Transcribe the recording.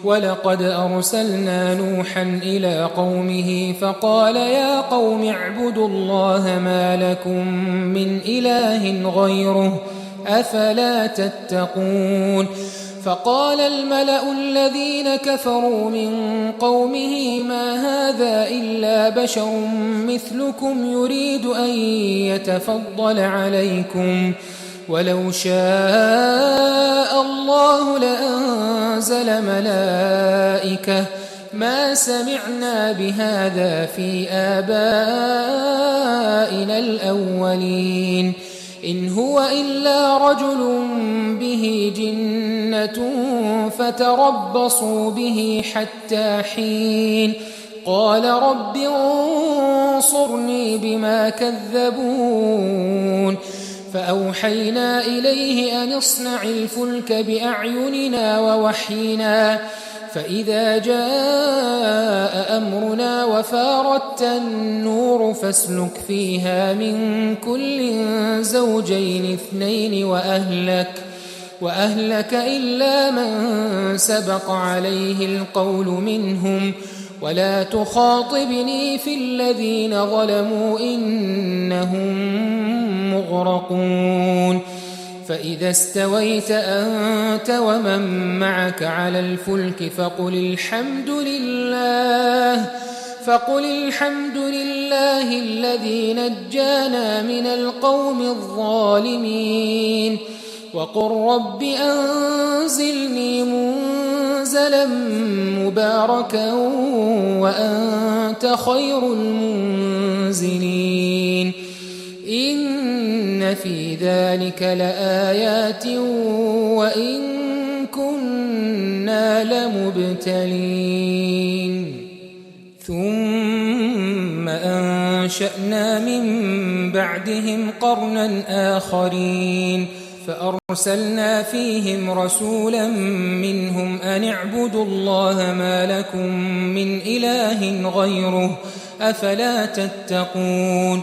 ولقد أرسلنا نوحا إلى قومه فقال يا قوم اعبدوا الله ما لكم من إله غيره أفلا تتقون فقال الملأ الذين كفروا من قومه ما هذا إلا بشر مثلكم يريد أن يتفضل عليكم ولو شاء الله لأنزل ملائكة ما سمعنا بهذا في آبائنا الأولين إن هو إلا رجل به جنة فتربصوا به حتى حين قال رب انصرني بما كذبون فأوحينا إليه أن اصنع الفلك بأعيننا ووحينا فإذا جاء أمرنا وفارت النور فاسلك فيها من كل زوجين اثنين وأهلك إلا من سبق عليه القول منهم ولا تخاطبني في الذين ظلموا إنهم مغرقون فإذا استويت أنت ومن معك على الفلك فقل الحمد لله الذي نجانا من القوم الظالمين وقل رب أنزلني منزلا مباركا وأنت خير المنزلين إن في ذلك لآيات وإن كنا لمبتلين ثم أنشأنا من بعدهم قرنا آخرين فأرسلنا فيهم رسولا منهم أن اعبدوا الله ما لكم من إله غيره أفلا تتقون